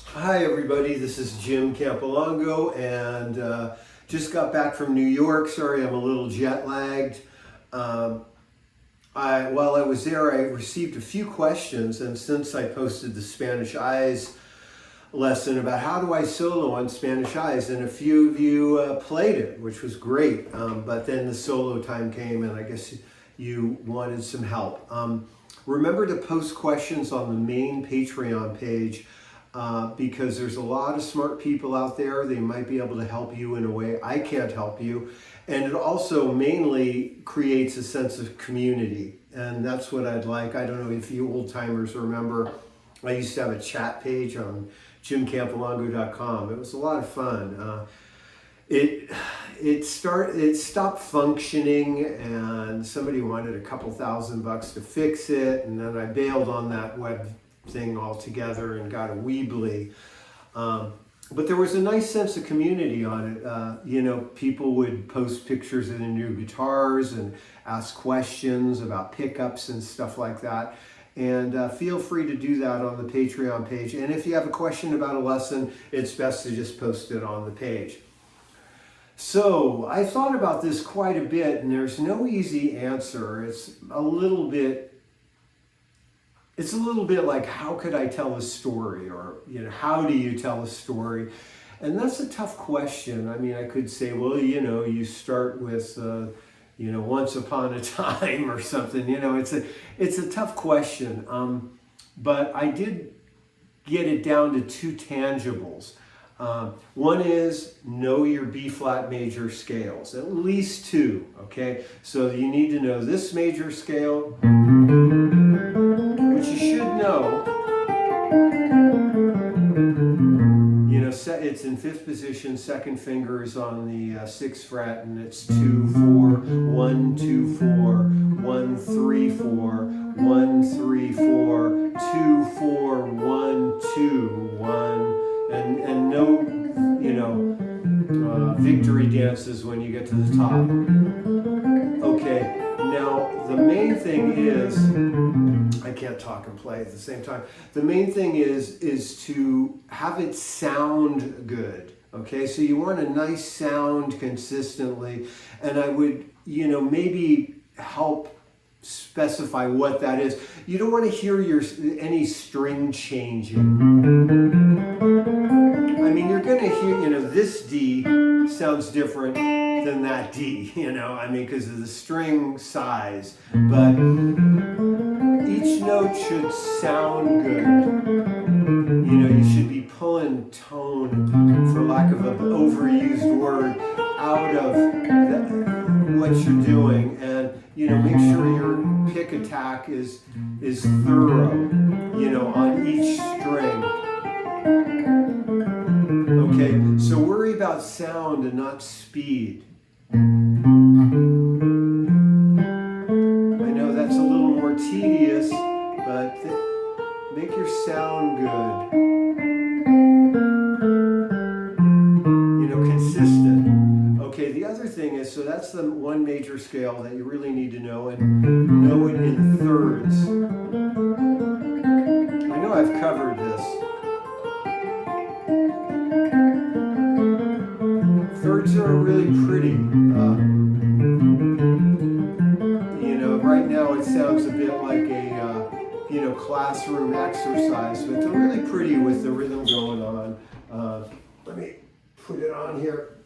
Hi everybody, this is Jim Campilongo and just got back from New York. Sorry I'm a little jet lagged. While I was there I received a few questions, and since I posted the Spanish Eyes lesson about how do I solo on Spanish Eyes, and a few of you played it, which was great, but then the solo time came and I guess you wanted some help. Remember to post questions on the main Patreon page, because there's a lot of smart people out there. They might be able to help you in a way I can't help you. And it also mainly creates a sense of community. And that's what I'd like. I don't know if you old timers remember, I used to have a chat page on jimcampilongo.com. It was a lot of fun. It stopped functioning, and somebody wanted a couple $1,000 to fix it, and then I bailed on that web thing altogether and got a Weebly. But there was a nice sense of community on it. People would post pictures of their new guitars and ask questions about pickups and stuff like that. And feel free to do that on the Patreon page. And if you have a question about a lesson, it's best to just post it on the page. So I thought about this quite a bit, and there's no easy answer. It's a little bit like, how could I tell a story? Or, how do you tell a story? And that's a tough question. I mean, I could say, well, you start with, once upon a time or something. It's a tough question. But I did get it down to two tangibles. One is know your B-flat major scales, at least two, okay? So you need to know this major scale, which you should know. It's in fifth position, second finger is on the 6th fret, and it's 2, 4, 1, 2, 4, 1, 3, 4, 1, 3, 4, 2, 4, 1, 2, 1, and no, victory dances when you get to the top. Okay, now the main thing is, I can't talk and play at the same time. The main thing is to have it sound good. Okay, so you want a nice sound consistently, and I would, maybe help specify what that is. You don't want to hear any string changing. I mean, you're going to hear, this D sounds different than that D, because of the string size. But each note should sound good. You should be pulling tone, for lack of an overused word, out of what you're doing. And, make sure your pick attack is thorough, on each string. Okay, so worry about sound and not speed. I know that's a little more tedious, but make your sound good. Consistent. Okay, the other thing is, so that's the one major scale that you really need to know, and know it in thirds. I know I've covered this. Thirds are really pretty. Right now it sounds a bit like a classroom exercise, but they're really pretty with the rhythm going on. Let me put it on here.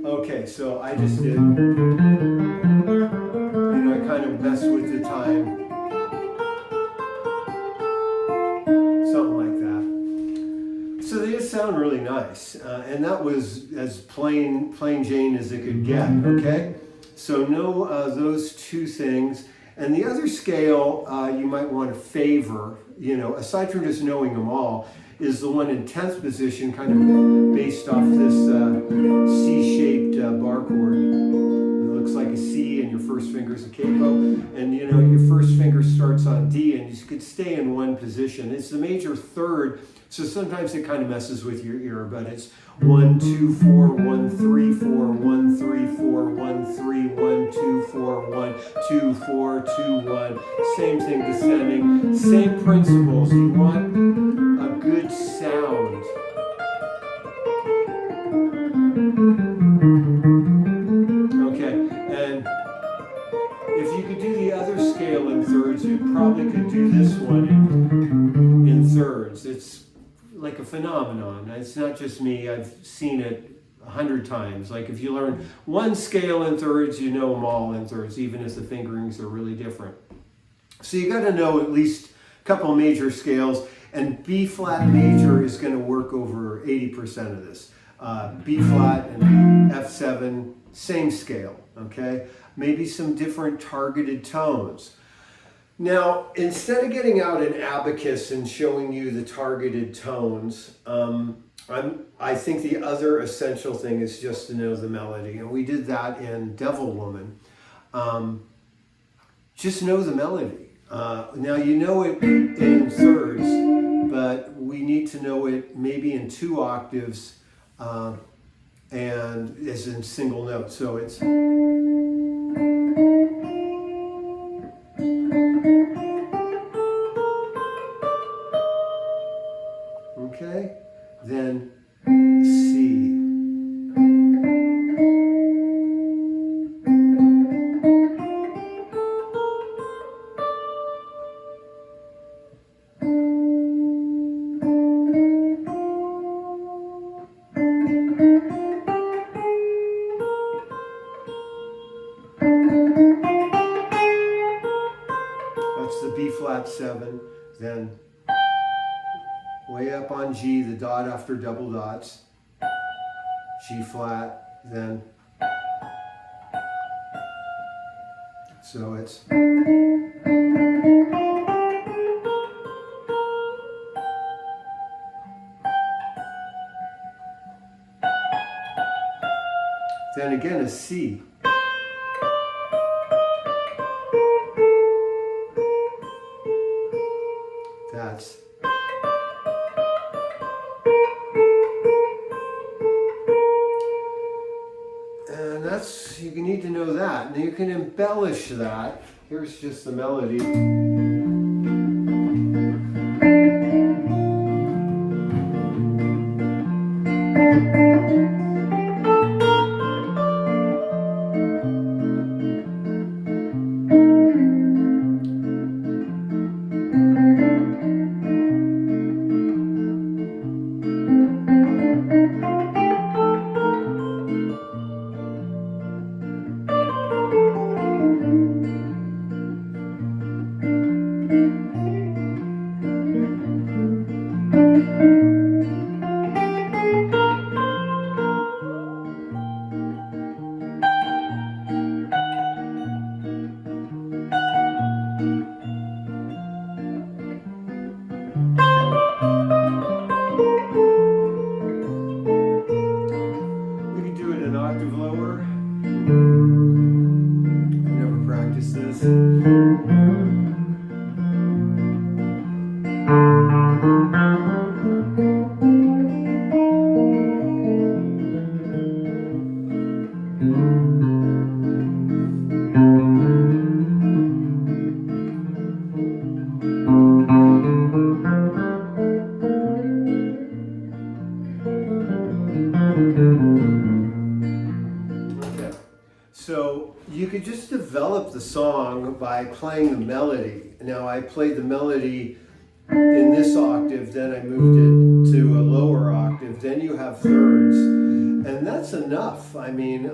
Okay, so I just did, I kind of messed with the time. Something like that. So they just sound really nice. And that was as plain Jane as it could get, okay? So know those two things. And the other scale you might want to favor, aside from just knowing them all, is the one in 10th position, kind of based off this C-shaped bar chord. Let looks like a C and your first finger's a capo, and you know, your first finger starts on D and you could stay in one position. It's the major third, so sometimes it kind of messes with your ear, but it's 1, 2, 4, 1, 3, 4, 1, 3, 4, 1, 3, 1, 2, 4, 1, 2, 4, 2, 1. Same thing descending, same principles. You want a good sound. Okay, and if you could do the other scale in thirds, you probably could do this one in thirds. It's like a phenomenon. It's not just me. I've seen it 100 times. Like if you learn one scale in thirds, you know them all in thirds, even if the fingerings are really different. So you got to know at least a couple major scales, and B flat major is going to work over 80% of this. B flat and F7, same scale, okay? Maybe some different targeted tones. Now, instead of getting out an abacus and showing you the targeted tones, I think the other essential thing is just to know the melody. And we did that in Devil Woman. Just know the melody. Now, you know it in thirds, but we need to know it maybe in 2 octaves and as in single notes. So it's... Okay, then C. That's the B flat 7, then way up on G, the dot after double dots, G flat, then, so it's, then again a C. That's, and that's, you need to know that. And you can embellish that. Here's just the melody. So you could just develop the song by playing the melody. Now I played the melody in this octave, then I moved it to a lower octave, then you have thirds, and that's enough. I mean,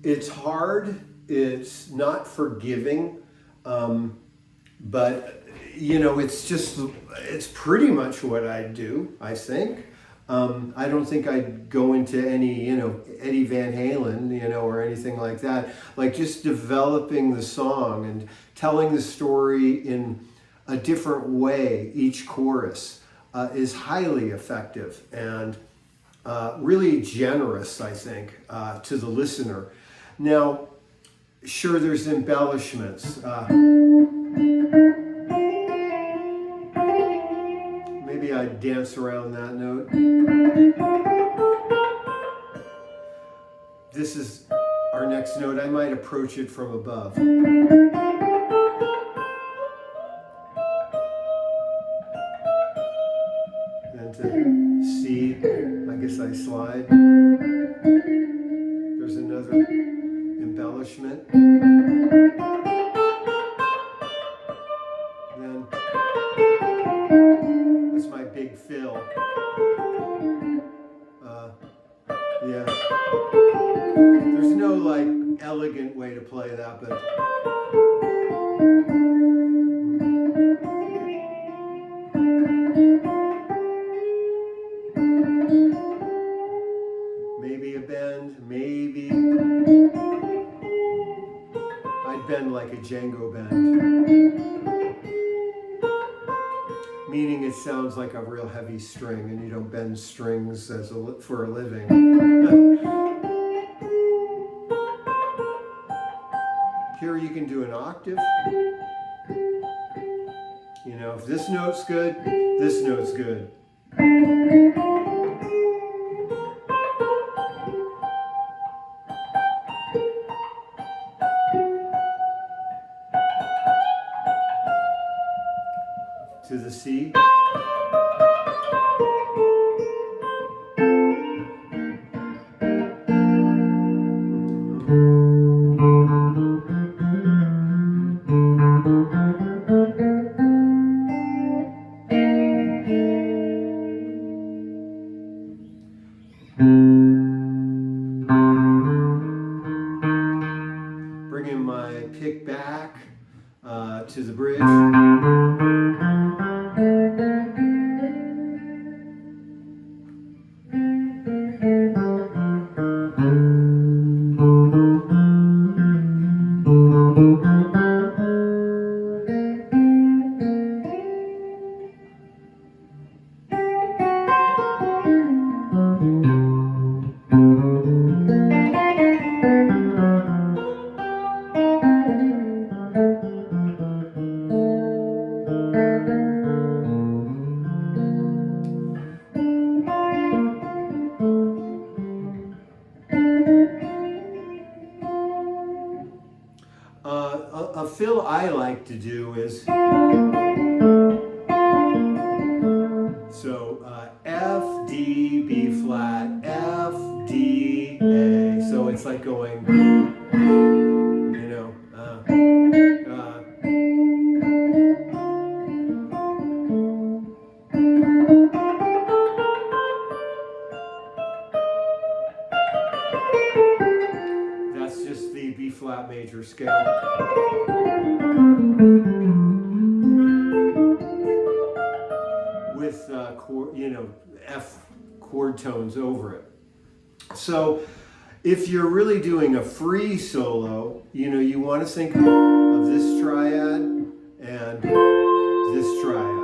it's hard, it's not forgiving, but you know, it's pretty much what I do, I think. I don't think I'd go into any, you know, Eddie Van Halen, you know, or anything like that. Like just developing the song and telling the story in a different way, each chorus, is highly effective and really generous, I think, to the listener. Now, sure there's embellishments. Maybe I'd dance around that note. This is our next note. I might approach it from above. Then to C, I guess I slide. There's another embellishment. Then that's my big fill. Yeah. There's no like elegant way to play that, but maybe a bend, maybe I'd bend like a Django bend, meaning it sounds like a real heavy string, and you don't bend strings for a living. Here you can do an octave. You know, if this note's good, this note's good. To the C. Bringing my pick back to the bridge. A fill I like to do is, so F, D, B flat, F, D, A. So it's like going, you know, that's just the B flat major scale. With F chord tones over it. So if you're really doing a free solo, you want to think of this triad and this triad.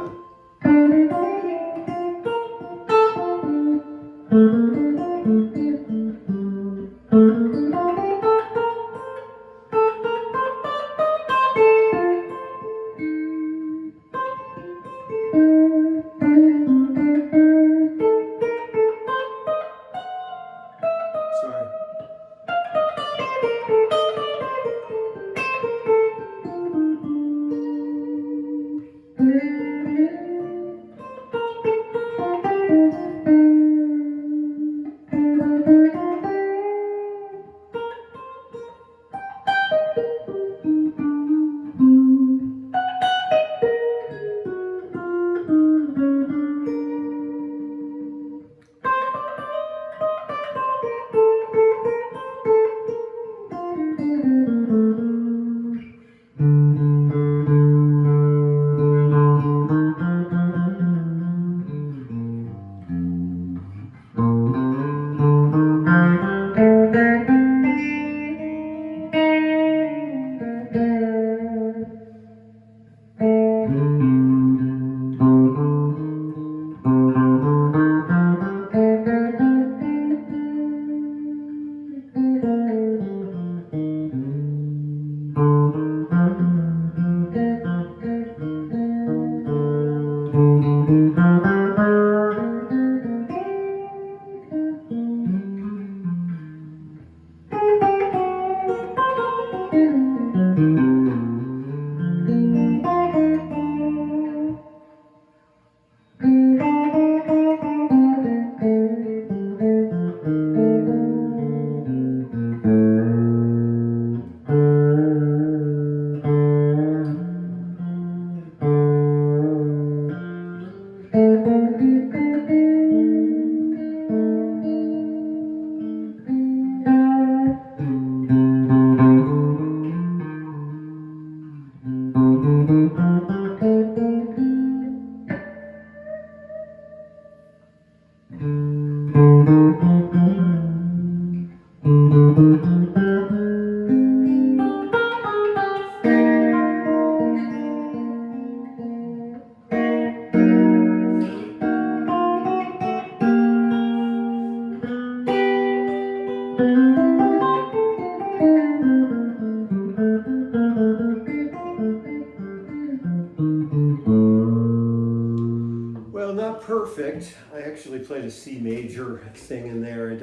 perfect. I actually played a C major thing in there. I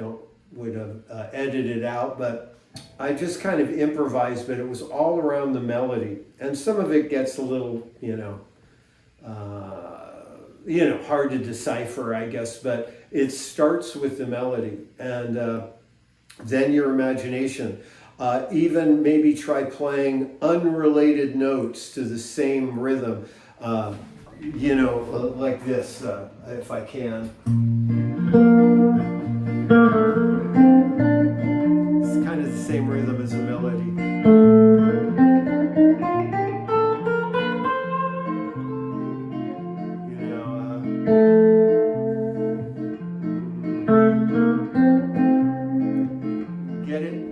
would have edited it out, but I just kind of improvised, but it was all around the melody. And some of it gets a little, hard to decipher, I guess, but it starts with the melody and then your imagination. Even maybe try playing unrelated notes to the same rhythm, like this, if I can. It's kind of the same rhythm as the melody. Get it?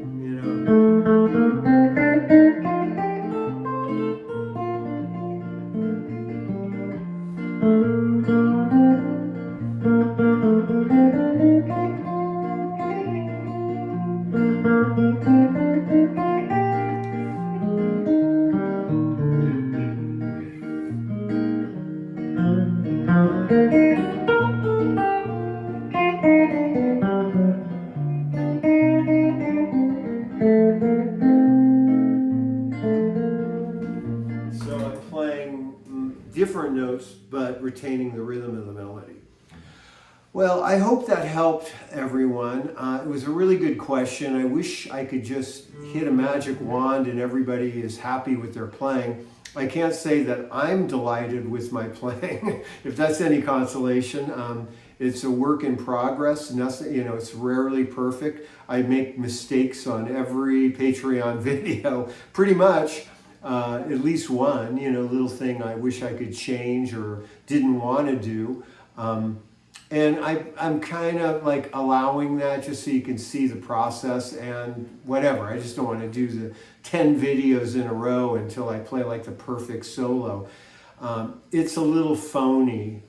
So I'm playing different notes, but retaining the rhythm of the melody. Well, I hope that helped everyone. It was a really good question. I wish I could just hit a magic wand and everybody is happy with their playing. I can't say that I'm delighted with my playing, if that's any consolation. It's a work in progress. Nothing, it's rarely perfect. I make mistakes on every Patreon video, pretty much. At least one, little thing I wish I could change or didn't want to do. And I'm kind of like allowing that just so you can see the process and whatever. I just don't want to do the 10 videos in a row until I play like the perfect solo. It's a little phony.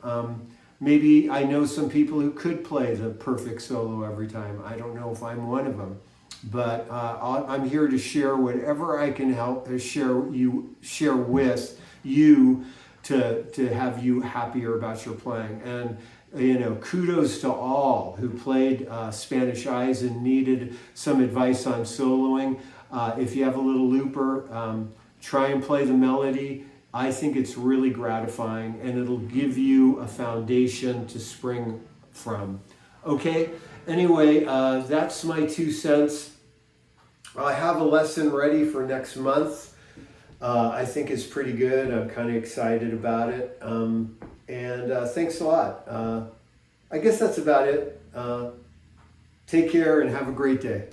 Maybe I know some people who could play the perfect solo every time. I don't know if I'm one of them. But I'm here to share whatever I can help share with you to have you happier about your playing. And kudos to all who played Spanish Eyes and needed some advice on soloing. If you have a little looper, try and play the melody. I think it's really gratifying and it'll give you a foundation to spring from. Okay, anyway, that's my 2 cents. I have a lesson ready for next month. I think it's pretty good. I'm kind of excited about it. And thanks a lot. I guess that's about it. Take care and have a great day.